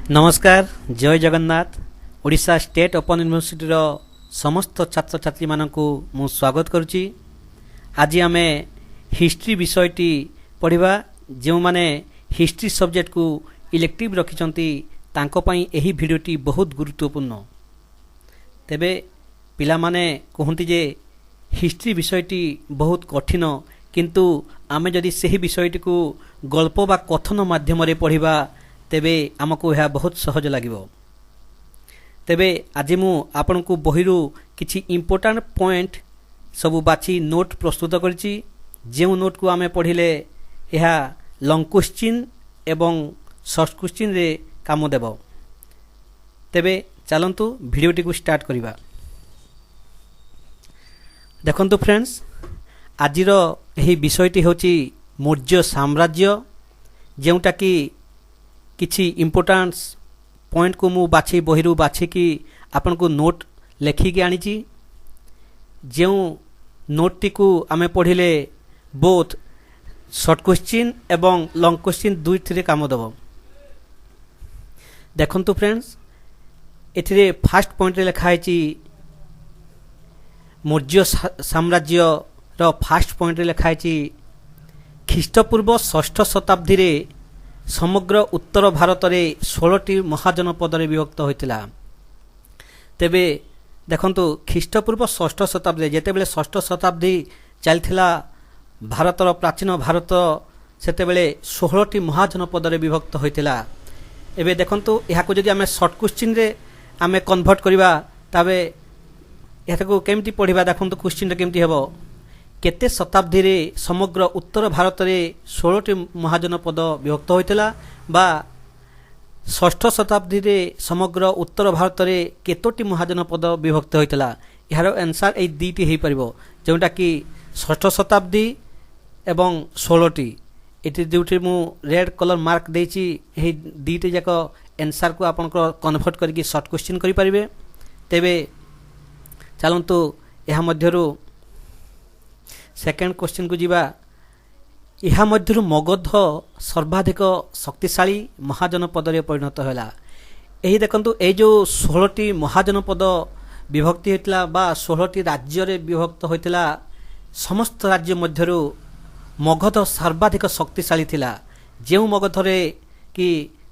नमस्कार जय Jagannath Odisha state open university समस्त छात्र छात्री मानकु मु स्वागत करुच्ची। आज आम हिस्ट्री विषयटी पढ़ा जो माने हिस्ट्री सब्जेक्ट को इलेक्टिव रखिंट एही भिडियोटी बहुत गुरुत्वपूर्ण। तेबे पिला माने कहती जे हिस्ट्री विषयटी बहुत कठिन किंतु आमे जदि सही विषयटी को गल्प बा कथन माध्यम रे पढ़िबा तेबे आमको यह बहुत सहज लगिबो। तेबे आज मु आपन को बहिरु किछि इंपोर्टेंट पॉइंट सबु बाछि नोट प्रस्तुत करछि। जेउ नोट को आमे पढ़िले यह लॉन्ग क्वेश्चन एवं शॉर्ट क्वेश्चन रे काम देबो। तेबे चलंतु भिडियोटी को स्टार्ट करिबा। देखंतु फ्रेंड्स आजिर एही विषयटी होछि मौर्य साम्राज्य, जेउटा कि किछि इंपोर्टेंस पॉइंट को मु बाछि बहिरु बाछि कि आपन को नोट लेखिकी आनिछि। जो नोट टी को आमे पढ़िले बोथ शॉर्ट क्वेश्चन एवं लॉन्ग क्वेश्चन दुई थिरे काम दबो। देखंतु फ्रेंड्स एथिरे फर्स्ट पॉइंट रे लिखा है मौर्य साम्राज्य रो फर्स्ट पॉइंट रे लिखा है ख्रीष्टपूर्व 6ठ शताब्दी रे समग्र उत्तर भारत रे 16टी महाजनपद रे विभक्त होइतिला। तेबे देखंतु ख्रीष्टपूर्व 6ठ शताब्दी जेतेबेले 6ठ शताब्दी चलथिला भारतर प्राचीन भारत सेतेबेले 16टी महाजनपद रे विभक्त होइतिला। एबे देखंतु एहाको जदि आमे शॉर्ट क्वेश्चन रे आमे कन्वर्ट करिबा तबे एहाको केमति पढिबा। देखंतु क्वेश्चन रे केमति हेबो केते शताब्दी रे समग्र उत्तर भारत रे 16टी महाजनपद विभक्त होइतिला बा 6ठ शताब्दी रे समग्र उत्तर भारत रे केतोटी महाजनपद विभक्त होइतिला। यार आंसर ए दीटी हेई परिबो जोटा कि 6ठ शताब्दी एवं 16टी। एटी दुटी मु रेड कलर मार्क देछि एही दीटी जाक आंसर को आपन को कन्वर्ट करके शॉर्ट क्वेश्चन करि परिबे। तेबे चलंतु एहा मध्यरु सेकेंड क्वेश्चन को जीवा। यह मध्यरु मगध सर्वाधिक शक्तिशाली महाजनपद रे परिणत होला। एही देखंतु ए जो 16टी महाजनपद विभक्ति होइतला बा 16टी राज्य रे विभक्त होइतला, समस्त राज्य मध्यरु मगध सर्वाधिक शक्तिशाली थिला। जेउ मगध रे कि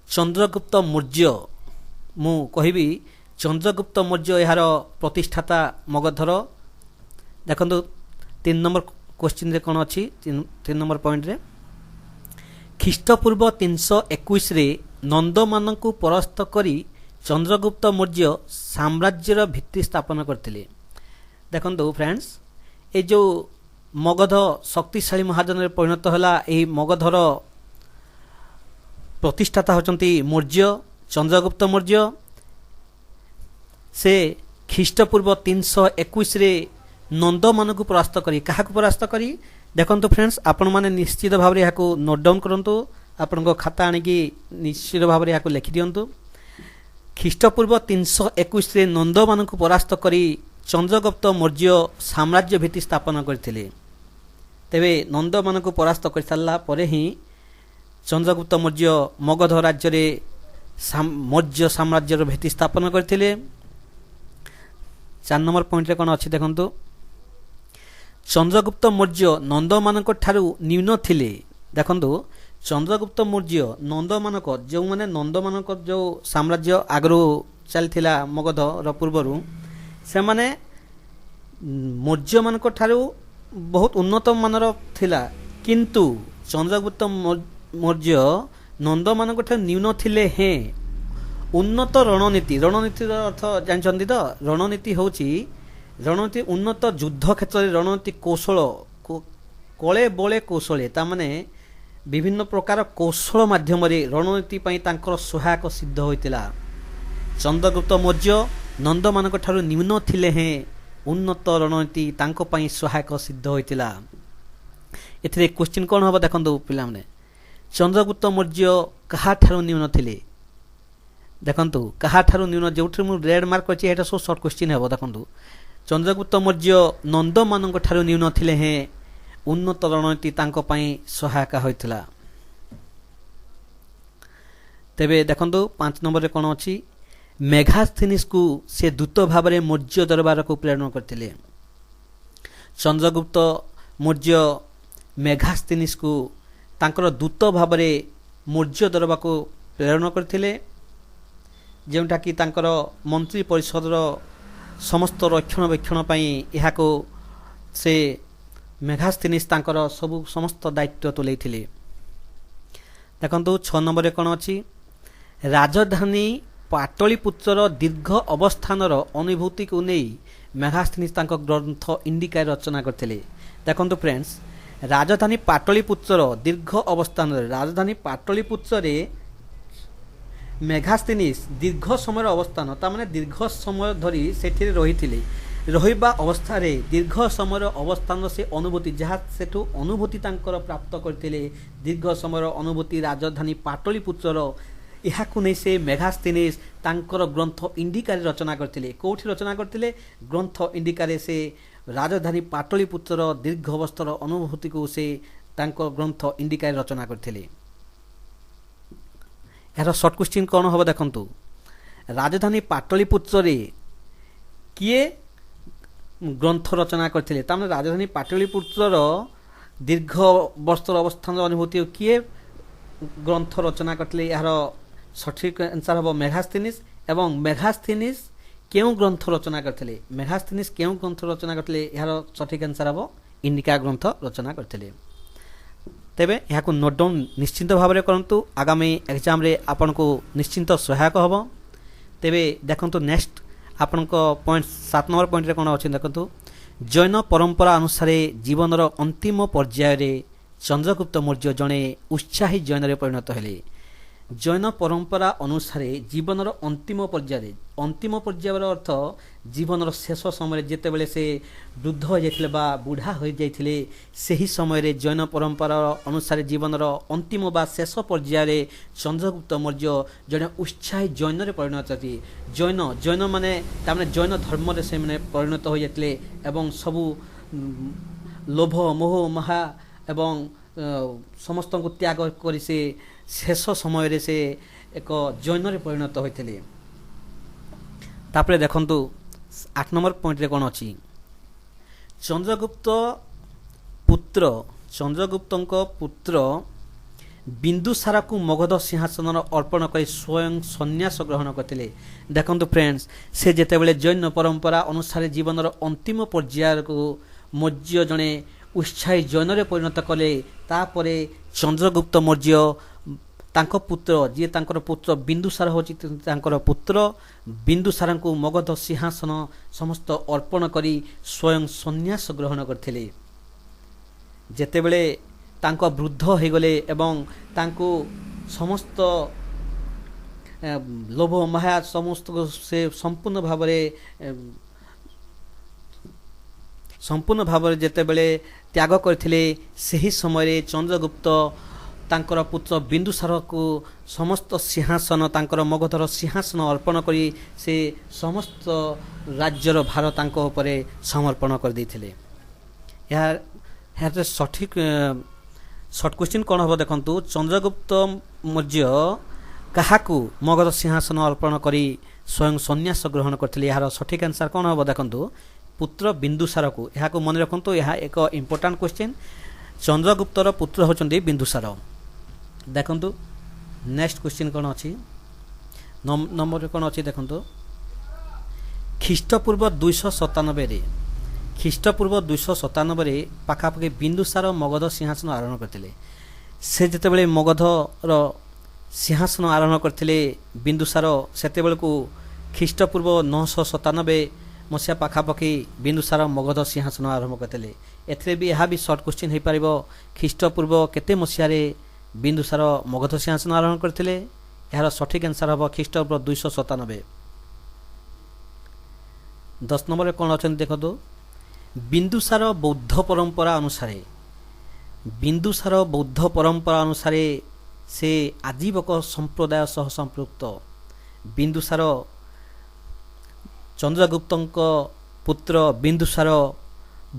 चंद्रगुप्त मौर्य मु कहिबी चंद्रगुप्त मौर्य यार प्रतिष्ठाता मगधर। देखंतु 3 नंबर क्वेश्चन रे कोन अछि 3 नंबर पॉइंट रे ख्रीष्टपूर्व 321 रे नंद मानकु परास्त करी चंद्रगुप्त मौर्य साम्राज्यर भित्ति स्थापन करथिले। देखंतु फ्रेंड्स ए जो मगध शक्तिशाली महाजन रे परिणत होला, एही मगधर प्रतिष्ठाता होचंती मौर्य चंद्रगुप्त मौर्य। से ख्रीष्टपूर्व 321 रे नंद मानकु परास्त करी काहा को परास्त करी। देखंतु फ्रेंड्स आपण माने निश्चित भाव रे याको नोट डाउन करंतु, आपण को खाता आनी की निश्चित भाव रे याको लिखि दियंतु। ख्रीष्टपूर्व 321 रे नंद मानकु परास्त करी चंद्रगुप्त मौर्य साम्राज्य भित्ति स्थापन करथिले। तेबे नंद मानकु परास्त कर सारला परे ही चंद्रगुप्त मौर्य मगध राज्य रे मौर्य साम्राज्यर भित्ति स्थापन करथिले। 4 नंबर पॉइंट रे कोन अछि देखंतु चंद्रगुप्त मौर्य नंद मानक ठारू न्यून थिले। देखंतु चंद्रगुप्त मौर्य नंद मानक जो माने नंद मानक जो साम्राज्य आगरो चलथिला मगध र पूर्वरु से माने मौर्य मानक ठारू बहुत उन्नत मानर थिला, किंतु चंद्रगुप्त मौर्य नंद मानक ठारू न्यून थिले हे उन्नत रणनीति। रणनीति अर्थ जानछन्ती तो रणनीति होची रणनीति उन्नत युद्ध क्षेत्र रे रणनीति कौशल कले बले कौशले ता माने विभिन्न प्रकार कौशल माध्यम रे रणनीति पई तांकर सहायक सिद्ध होइतिला। चंद्रगुप्त मौर्य नंद मानक ठारू निम्न थिले हे उन्नत रणनीति तांको पई सहायक सिद्ध होइतिला। एथिरे क्वेश्चन कोन होबा देखंतु पिला माने चंद्रगुप्त मौर्य कहा ठारू निम्न थिले। देखंतु कहा ठारू न्यून जोठी मु रेड मार्क अछि एटा सो शॉर्ट क्वेश्चन हेबो। देखंतु चंद्रगुप्त मौर्य नंद मानक ठारू न्यून थिले हे उन्नत रणनीति तांको पई सहायक होइतिला। ତେବେ ଦେଖନ୍ତୁ 5 ନମ୍ବରରେ କ'ଣ ଅଛି, ମେଘାସ୍ଥିନିସକୁ ସେ ଦୂତ ଭାବରେ ମୌର୍ଯ୍ୟ ଦରବାରକୁ ପ୍ରେରଣ କରିଥିଲେ। ଚନ୍ଦ୍ରଗୁପ୍ତ ମୌର୍ଯ୍ୟ ମେଘାସ୍ଥିନିସକୁ ତାଙ୍କର ଦୂତ ଭାବରେ ମୌର୍ଯ୍ୟ ଦରବାରକୁ ପ୍ରେରଣ କରିଥିଲେ, ଯେଉଁଟାକି ତାଙ୍କର ମନ୍ତ୍ରୀ ପରିଷଦର ସମସ୍ତ ରକ୍ଷଣାବେକ୍ଷଣ ପାଇଁ ଏହାକୁ ସେ ମେଘାସ୍ଥିନିସ ତାଙ୍କର ସମସ୍ତ ଦାୟିତ୍ୱ ତୁଲେଇଥିଲେ। ଦେଖନ୍ତୁ 6 ନମ୍ବରରେ କ'ଣ ଅଛି, ରାଜଧାନୀ ପାଟଳିପୁତ୍ରର ଦୀର୍ଘ ଅବସ୍ଥାନର ଅନୁଭୂତିକୁ ନେଇ ମେଘାସ୍ଥିନିସ ତାଙ୍କ ଗ୍ରନ୍ଥ ଇଣ୍ଡିକା ରଚନା କରିଥିଲେ। ଦେଖନ୍ତୁ ଫ୍ରେଣ୍ଡସ୍, ରାଜଧାନୀ ପାଟଳିପୁତ୍ରର ଦୀର୍ଘ ଅବସ୍ଥାନରେ, ରାଜଧାନୀ ପାଟଳିପୁତ୍ରରେ ମେଘାସ୍ଥିନିସ ଦୀର୍ଘ ସମୟର ଅବସ୍ଥାନ, ତାମାନେ ଦୀର୍ଘ ସମୟ ଧରି ସେଠାରେ ରହିଥିଲେ। ରହିବା ଅବସ୍ଥାରେ ଦୀର୍ଘ ସମୟର ଅବସ୍ଥାନ ସେ ଅନୁଭୂତି, ଯାହା ସେଠୁ ଅନୁଭୂତି ତାଙ୍କର ପ୍ରାପ୍ତ କରିଥିଲେ, ଦୀର୍ଘ ସମୟର ଅନୁଭୂତି ରାଜଧାନୀ ପାଟଳିପୁତ୍ରର, ଏହାକୁ ନେଇ ସେ ମେଘାସ୍ଥିନିସ ତାଙ୍କର ଗ୍ରନ୍ଥ ଇଣ୍ଡିକାରେ ରଚନା କରିଥିଲେ। କେଉଁଠି ରଚନା କରିଥିଲେ? ଗ୍ରନ୍ଥ ଇଣ୍ଡିକାରେ ସେ ରାଜଧାନୀ ପାଟଳିପୁତ୍ରର ଦୀର୍ଘ ଅବସ୍ଥାର ଅନୁଭୂତିକୁ ସେ ତାଙ୍କ ଗ୍ରନ୍ଥ ଇଣ୍ଡିକାରେ ରଚନା କରିଥିଲେ। ଏହାର ସର୍ଟ କ୍ୱେଶ୍ଚିନ୍ କ'ଣ ହେବ ଦେଖନ୍ତୁ, ରାଜଧାନୀ ପାଟଳିପୁତ୍ରରେ କିଏ ଗ୍ରନ୍ଥ ରଚନା କରିଥିଲେ? ତାମାନେ ରାଜଧାନୀ ପାଟଳିପୁତ୍ରର ଦୀର୍ଘ ବର୍ଷର ଅବସ୍ଥାନର ଅନୁଭୂତି କିଏ ଗ୍ରନ୍ଥ ରଚନା କରିଥିଲେ? ଏହାର ସଠିକ୍ ଆନ୍ସର୍ ହେବ ମେଘାସ୍ଥିନିସ। ଏବଂ ମେଘାସ୍ଥିନିସ କେଉଁ ଗ୍ରନ୍ଥ ରଚନା କରିଥିଲେ? ମେଘାସ୍ଥିନିସ କେଉଁ ଗ୍ରନ୍ଥ ରଚନା କରିଥିଲେ? ଏହାର ସଠିକ୍ ଆନ୍ସର୍ ହେବ ଇଣ୍ଡିକା ଗ୍ରନ୍ଥ ରଚନା କରିଥିଲେ। ତେବେ ଏହାକୁ ନୋଟ୍ ଡାଉନ୍ ନିଶ୍ଚିନ୍ତ ଭାବରେ କରନ୍ତୁ, ଆଗାମୀ ଏକ୍ଜାମ୍ରେ ଆପଣଙ୍କୁ ନିଶ୍ଚିନ୍ତ ସହାୟକ ହେବ। ତେବେ ଦେଖନ୍ତୁ ନେକ୍ସଟ ଆପଣଙ୍କ ପଏଣ୍ଟ 7 ନମ୍ବର ପଏଣ୍ଟରେ କ'ଣ ଅଛି ଦେଖନ୍ତୁ, ଜୈନ ପରମ୍ପରା ଅନୁସାରେ ଜୀବନର ଅନ୍ତିମ ପର୍ଯ୍ୟାୟରେ ଚନ୍ଦ୍ରଗୁପ୍ତ ମୌର୍ଯ୍ୟ ଜଣେ ଉତ୍ସାହୀ ଜୈନରେ ପରିଣତ ହେଲେ। ଜୈନ ପରମ୍ପରା ଅନୁସାରେ ଜୀବନର ଅନ୍ତିମ ପର୍ଯ୍ୟାୟରେ, ଅନ୍ତିମ ପର୍ଯ୍ୟାୟର ଅର୍ଥ ଜୀବନର ଶେଷ ସମୟରେ ଯେତେବେଳେ ସେ ବୃଦ୍ଧ ହୋଇଯାଇଥିଲେ ବା ବୁଢ଼ା ହୋଇଯାଇଥିଲେ, ସେହି ସମୟରେ ଜୈନ ପରମ୍ପରା ଅନୁସାରେ ଜୀବନର ଅନ୍ତିମ ବା ଶେଷ ପର୍ଯ୍ୟାୟରେ ଚନ୍ଦ୍ରଗୁପ୍ତ ମୌର୍ଯ୍ୟ ଜଣେ ଉତ୍ସାହୀ ଜୈନରେ ପରିଣତ ହୋଇଥିଲେ। ଜୈନ ମାନେ ତାମାନେ ଜୈନ ଧର୍ମରେ ସେମାନେ ପରିଣତ ହୋଇଯାଇଥିଲେ ଏବଂ ସବୁ ଲୋଭ ମୋହ ମାୟା ଏବଂ ସମସ୍ତଙ୍କୁ ତ୍ୟାଗ କରି ସେ ଶେଷ ସମୟରେ ସେ ଏକ ଜୈନରେ ପରିଣତ ହୋଇଥିଲେ। ତାପରେ ଦେଖନ୍ତୁ 8 ନମ୍ବର ପଏଣ୍ଟରେ କ'ଣ ଅଛି, ଚନ୍ଦ୍ରଗୁପ୍ତଙ୍କ ପୁତ୍ର ବିନ୍ଦୁସାରକୁ ମଗଧ ସିଂହାସନର ଅର୍ପଣ କରି ସ୍ୱୟଂ ସନ୍ନ୍ୟାସ ଗ୍ରହଣ କରିଥିଲେ। ଦେଖନ୍ତୁ ଫ୍ରେଣ୍ଡସ୍, ସେ ଯେତେବେଳେ ଜୈନ ପରମ୍ପରା ଅନୁସାରେ ଜୀବନର ଅନ୍ତିମ ପର୍ଯ୍ୟାୟକୁ ମୌର୍ଯ୍ୟ ଜଣେ ଉତ୍ସାହୀ ଜୈନରେ ପରିଣତ କଲେ, ତାପରେ ଚନ୍ଦ୍ରଗୁପ୍ତ ମୌର୍ଯ୍ୟ ତାଙ୍କ ପୁତ୍ର, ଯିଏ ତାଙ୍କର ପୁତ୍ର ବିନ୍ଦୁସାର ହେଉଛି ତାଙ୍କର ପୁତ୍ର, ବିନ୍ଦୁସାରଙ୍କୁ ମଗଧ ସିଂହାସନ ସମସ୍ତ ଅର୍ପଣ କରି ସ୍ୱୟଂ ସନ୍ନ୍ୟାସ ଗ୍ରହଣ କରିଥିଲେ। ଯେତେବେଳେ ତାଙ୍କ ବୃଦ୍ଧ ହୋଇଗଲେ ଏବଂ ତାଙ୍କୁ ସମସ୍ତ ଲୋଭ ମାୟା ସମସ୍ତ ସେ ସମ୍ପୂର୍ଣ୍ଣ ଭାବରେ ଯେତେବେଳେ ତ୍ୟାଗ କରିଥିଲେ, ସେହି ସମୟରେ ଚନ୍ଦ୍ରଗୁପ୍ତ ତାଙ୍କର ପୁତ୍ର ବିନ୍ଦୁସାରକୁ ସମସ୍ତ ସିଂହାସନ, ତାଙ୍କର ମଗଧର ସିଂହାସନ ଅର୍ପଣ କରି ସେ ସମସ୍ତ ରାଜ୍ୟର ଭାର ତାଙ୍କ ଉପରେ ସମର୍ପଣ କରିଦେଇଥିଲେ। ଏହାର ସଠିକ୍ ସର୍ଟ କ୍ୱେଶ୍ଚିନ୍ କ'ଣ ହେବ ଦେଖନ୍ତୁ, ଚନ୍ଦ୍ରଗୁପ୍ତ ମୌର୍ଯ୍ୟ କାହାକୁ ମଗଧ ସିଂହାସନ ଅର୍ପଣ କରି ସ୍ୱୟଂ ସନ୍ନ୍ୟାସ ଗ୍ରହଣ କରିଥିଲେ? ଏହାର ସଠିକ୍ ଆନ୍ସର୍ କ'ଣ ହେବ ଦେଖନ୍ତୁ, ପୁତ୍ର ବିନ୍ଦୁସାରକୁ। ଏହାକୁ ମନେ ରଖନ୍ତୁ, ଏହା ଏକ ଇମ୍ପୋର୍ଟାଣ୍ଟ କ୍ୱେଶ୍ଚିନ୍। ଚନ୍ଦ୍ରଗୁପ୍ତର ପୁତ୍ର ହେଉଛନ୍ତି ବିନ୍ଦୁସାର। ଦେଖନ୍ତୁ ନେକ୍ସଟ କ୍ୱେଶ୍ଚିନ୍ କ'ଣ ଅଛି, ନମ୍ବରରେ କ'ଣ ଅଛି ଦେଖନ୍ତୁ, ଖ୍ରୀଷ୍ଟପୂର୍ବ 297ରେ ପାଖାପାଖି ବିନ୍ଦୁସାର ମଗଧ ସିଂହାସନ ଆରୋହଣ କରିଥିଲେ। ସେ ଯେତେବେଳେ ମଗଧର ସିଂହାସନ ଆରୋହଣ କରିଥିଲେ ବିନ୍ଦୁସାର, ସେତେବେଳକୁ ଖ୍ରୀଷ୍ଟପୂର୍ବ 997 ମସିହା ପାଖାପାଖି ବିନ୍ଦୁସାର ମଗଧ ସିଂହାସନ ଆରମ୍ଭ କରିଥିଲେ। ଏଥିରେ ବି ଏହା ବି ସର୍ଟ କ୍ୱେଶ୍ଚିନ୍ ହୋଇପାରିବ, ଖ୍ରୀଷ୍ଟପୂର୍ବ କେତେ ମସିହାରେ ବିନ୍ଦୁସାର ମଗଧ ସିଂହାସନ ଆରୋହଣ କରିଥିଲେ? ଏହାର ସଠିକ୍ ଆନ୍ସର୍ ହେବ ଖ୍ରୀଷ୍ଟପୂର୍ବ 297। 10 ନମ୍ବରରେ କ'ଣ ଅଛନ୍ତି ଦେଖନ୍ତୁ, ବିନ୍ଦୁସାର ବୌଦ୍ଧ ପରମ୍ପରା ଅନୁସାରେ ସେ ଆଜୀବକ ସମ୍ପ୍ରଦାୟ ସହ ସମ୍ପୃକ୍ତ। ବିନ୍ଦୁସାର ଚନ୍ଦ୍ରଗୁପ୍ତଙ୍କ ପୁତ୍ର ବିନ୍ଦୁସାର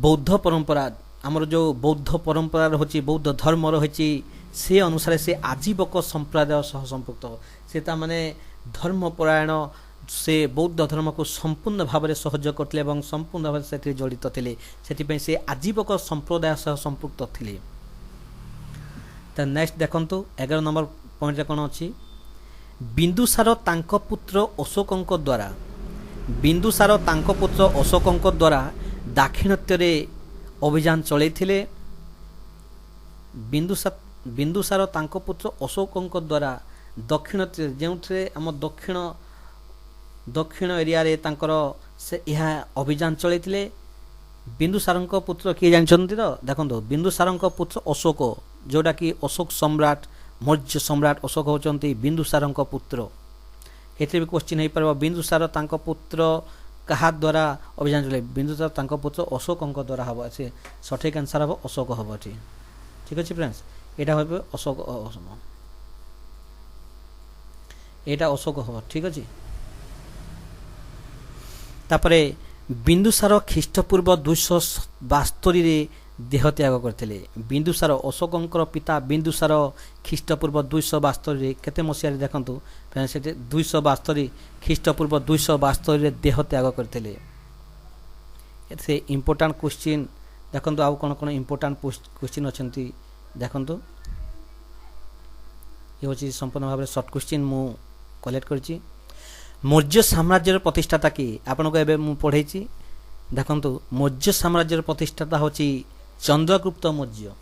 ବୌଦ୍ଧ ପରମ୍ପରା, ଆମର ଯେଉଁ ବୌଦ୍ଧ ପରମ୍ପରା ରହିଛି, ବୌଦ୍ଧ ଧର୍ମ ରହିଛି, से अनुसार से आजीवक संप्रदाय सह संपृक्त से माने धर्मपरायण से बौद्ध धर्म को संपूर्ण भाव में सहयोग करते और संपूर्ण भाव से जड़ित थे से आजीवक संप्रदाय सह संपृक्त थे। तो नेक्स्ट देखंतु 11 नंबर पॉइंट रे कोन अछि बिंदुसार तांको पुत्र अशोकंक द्वारा बिंदुसार तांको पुत्र अशोकंक द्वारा दाक्षिणात्य रे अभियान चलैथिले बिंदुसार तांको पुत्र अशोकंक द्वारा दक्षिण जो आम दक्षिण एरिया रे तांकर से यह अभियान चलैथिले बिंदुसार पुत्र किए जानछन्ती तो देखो बिंदुसार पुत्र अशोक जोटा कि अशोक सम्राट मौर्य सम्राट अशोक होचंती बिंदुसार पुत्र एथे भी क्वेश्चन हो पार बिंदुसार तांको पुत्र कहा द्वारा अभियान चले बिंदुसार तांको पुत्र अशोकंक द्वारा हम से सठिक आंसर हम अशोक हम ठीक अच्छे फ्रेंड्स यहाँ हम अशोक यहाँ अशोक हम ठीक अच्छे। तापरे बिंदुसार ख्रीष्टपूर्व 272 देह त्याग करते बिंदुसार अशोकंकर पिता बिंदुसार ख्रीष्टपूर्व 272 केते मसीह देखंतु 272 ख्रीष्टपूर्व 272 देह त्याग करते से इम्पोर्टाट क्वेश्चन देखंतु आउ कोन कोन इम्पोर्टाट क्वेश्चन अछंती देखंतु ये होची संपूर्ण भाव शॉर्ट क्वेश्चन मु कलेक्ट करची। मौर्य साम्राज्यर प्रतिष्ठाता कि आपन को एबे मु पढैची देखंतु मौर्य साम्राज्यर प्रतिष्ठाता होची चंद्रगुप्त मौर्य।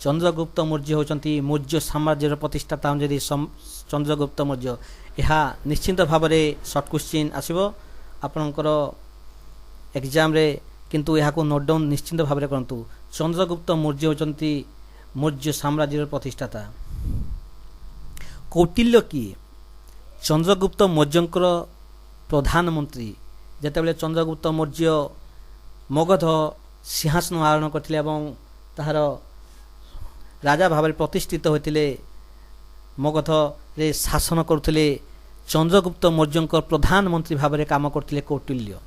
चंद्रगुप्त मौर्य होचंती मौर्य साम्राज्यर प्रतिष्ठाता जदि चंद्रगुप्त मौर्य यह निश्चित भाव में शॉर्ट क्वेश्चन आसीबो आपनकर एग्जाम रे किंतु यह को नोट डाउन निश्चित भाव में करंतु। चंद्रगुप्त मौर्य होचंती मौर्य साम्राज्यर प्रतिष्ठाता। कौटिल्य किए चंद्रगुप्त मौर्यंकर प्रधानमंत्री जेतेबेले चंद्रगुप्त मौर्य मगध सिंहासन आरोहण करथिले एवं ताहार राजा भाव प्रतिष्ठित होते मगध रे शासन करथिले चंद्रगुप्त मौर्यंकर प्रधानमंत्री भाव में काम करथिले कौटिल्य।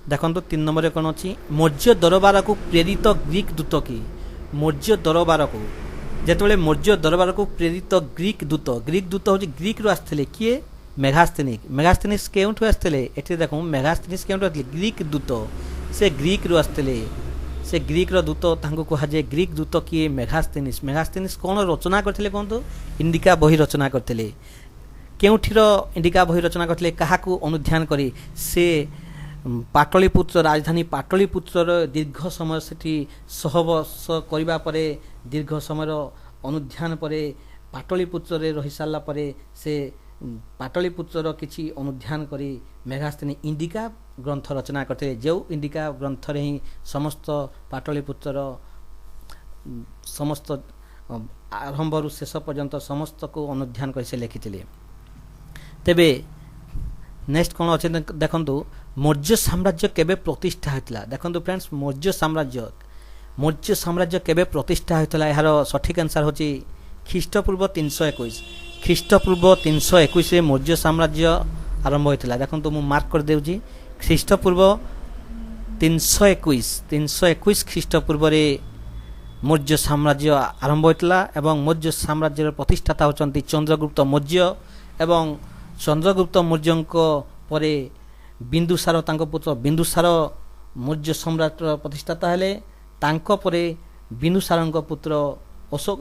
देखो 3 नंबर कौन अच्छी मौर्य दरबार को प्रेरित ग्रीक दूत कि मौर्य दरबार को जेतेबेले मौर्य दरबार को प्रेरित ग्रीक दूत हूँ ग्रीक रु आसते किए मेगास्थेनिस केउठु आसते एठी देखो मेगास्थेनिस केउठु आसते ग्रीक दूत से ग्रीक रु आसते से ग्रीक रो दूत तांको कहा जाए ग्रीक दूत किए मेगास्थेनिस कौन रचना करथिले कहंतु इंडिका बही रचना करथिले केउठीर इंडिका बही रचना करथिले काहाकू अनुध्यान करी से पाटलिपुत्र राजधानी पाटलिपुत्र दीर्घ समय से सहवास करबा परे दीर्घ समय अनुध्यान परे पाटलिपुत्र रे रही सारा परे से पाटलिपुत्र किछि अनुध्यान करी मेघास्थनी इंडिका ग्रंथ रचना करते जो इंडिका ग्रंथ रे ही समस्त पाटलिपुत्र समस्त आरंभ शेष पर्यंत समस्त को अनुध्यान कर से लिखिथिले। तेबे नेक्स्ट कौन अच्छे देखंतु मौर्य साम्राज्य केबे प्रतिष्ठा होता देखंतु फ्रेंड्स मौर्य साम्राज्य केबे प्रतिष्ठा होता यार सठिक आंसर होची ख्रीष्टपूर्व 321 ख्रीष्टपूर्व 321 मौर्य साम्राज्य आरंभ होता देखंतु मु मार्क कर देउची ख्रीष्टपूर्व 321 ख्रीष्टपूर्व रे मौर्य साम्राज्य आरंभ होता एवं मौर्य साम्राज्यर प्रतिष्ठाता होचंती चंद्रगुप्त मौर्य एवं चंद्रगुप्त मौर्यंक परे बिंदुसार तांको पुत्र बिंदुसार मौर्य सम्राट प्रतिष्ठाता हेले तांको परे बिंदुसारंक पुत्र अशोक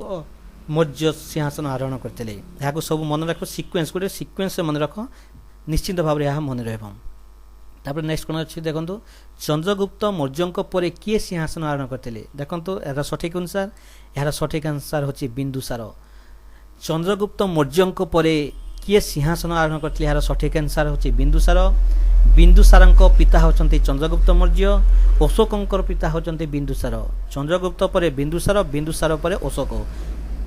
मौर्य सिंहासन आरोहण करते यहाँ सब मन रख सिक्वेन्स गोटे सिक्वेन्स मन रख निश्चित भाव में यह मन रहा। नेक्स्ट कौन अच्छी देखो चंद्रगुप्त मौर्यंक परे किए सिंहासन आरोहण करते देखो यार सठिक आंसर होची बिंदुसार। चंद्रगुप्त मौर्यंक परे किए सिंहासन आरोहण करते यार सठिक आंसर होची बिंदुसार। बिंदुसारंक पिता होचंती चंद्रगुप्त मौर्य अशोकंकर पिता होचंती बिंदुसार। चंद्रगुप्त परे बिंदुसार परे अशोक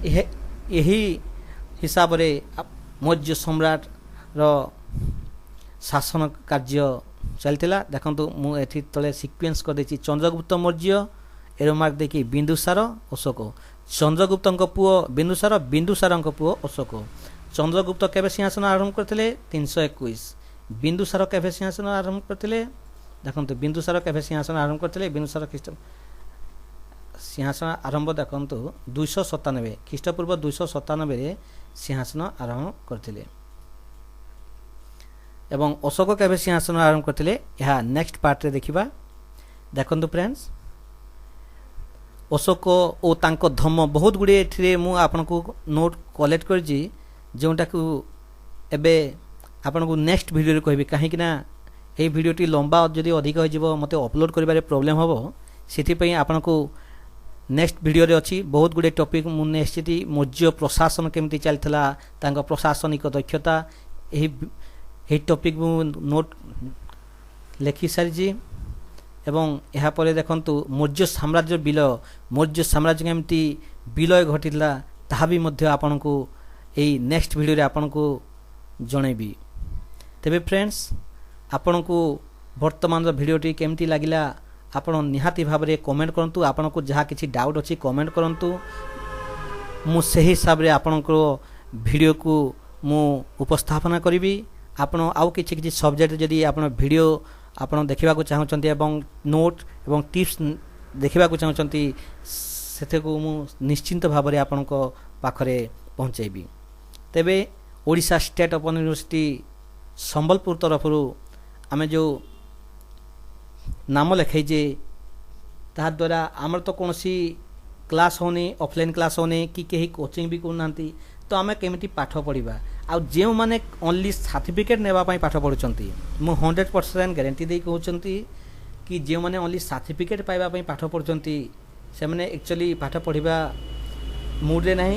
यही हिसाब रे मौर्य सम्राट रो शासन कार्य चलता देखो मुझे तले सिक्वेन्स कर देछि चंद्रगुप्त मौर्य एरोमार्क देखी बिंदुसार अशोक चंद्रगुप्त पुओ बिंदुसार बिंदुसारंक पुओ अशोक। चंद्रगुप्त केबे सिंहासन आरंभ करथिले 321 बिंदुसार केबे सिंहासन आरंभ करथिले देखंतु बिंदुसार केबे सिंहासन आरंभ करथिले बिंदुसार ख्रीष्ट सिंहासन आरंभ देखंतु 297 ख्रीष्टपूर्व 297 रे सिंहासन आरंभ करथिले एवं अशोक केबे सिंहासन आरंभ करथिले यहा नेक्स्ट पार्ट रे देखिबा देखंतु फ्रेंड्स अशोक ओ तांको धम्म बहुत गुडे एथिरे मु आपनको नोट कलेक्ट करजी जोंटा को एबे आपनको नेक्स्ट वीडियो रे कहबी काहे कि ना ए वीडियोटी लंबा जदि अधिक हो जिवो मते अपलोड करिबारे प्रॉब्लम हबो सेति पई आपनको नेक्स्ट वीडियो रे अछि बहुत गुडे टॉपिक मु नेक्स्टि मौर्य प्रशासन केमति चलथला तांको प्रशासनिक दक्षता एही टॉपिक मु नोट लेखि सारिजी एवं यहाँ पर देखंतु मौर्य साम्राज्य विलय मौर्य साम्राज्य केमति विलय घटिला ताहा भी मध्य आपनको एही नेक्स्ट वीडियो रे आपनको जणेबी तेबे फ्रेंड्स आपनको वर्तमान वीडियोटी केमति लागिला आपण निहाती भाव में कमेंट करंतु आपनको जहाँ किसी डाउट अच्छी कमेंट करंतु मु सही हिसाब रे आपनको वीडियो को मु उपस्थापना करिवि आपण आउ किछि किछि सब्जेक्ट जदि आपण वीडियो आपण देखिबा को चाहउचंती एवं नोट एवं टिप्स देखिबा को चाहउचंती सेते को मु निश्चिंत भाव में आपनको पाखरे पहुंचेबी तेबे Odisha state open university Sambalpur तरफरु आमे जो नाम लिखाइजे ता द्वारा आमर तो कौन सी क्लास होने ऑफलाइन क्लास होने कि कहीं कोचिंग भी करना तो आम केमिटी पाठ पढ़ा आ जो मैंने ओनली सर्टिफिकेट नेबाई पाठ पढ़ुंट मु 100% गारंटी दे कहते कि जो मैंने ओनली सर्टिफिकेट पाइबापी पाठ पढ़ुंट से मैंने एक्चुअली पाठ पढ़ा मूड्रे ना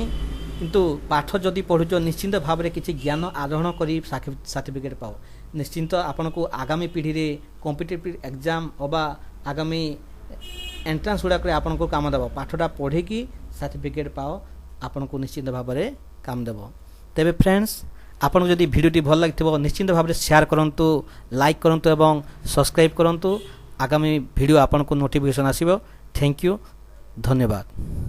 किंतु पाठ जदि पढ़ुच निश्चिंत भाव में किसी ज्ञान आरोहण कर सर्टिफिकेट पाओ निश्चिंत आपन को आगामी पीढ़ी रे कॉम्पिटिटिव एग्जाम अबा आगामी एंट्रांस गुड़ा आपन को काम देव पाठटा पढ़े कि सर्टिफिकेट पाओ आपन को निश्चिंत भाव में काम देव तेबे फ्रेंड्स आपन जदि वीडियोटी भल लगिथिबो निश्चिंत भाव में शेयर करंतु लाइक करंतु एवं सब्सक्राइब करंतु आगामी वीडियो आपन को नोटिफिकेशन आसीबो थैंक यू धन्यवाद।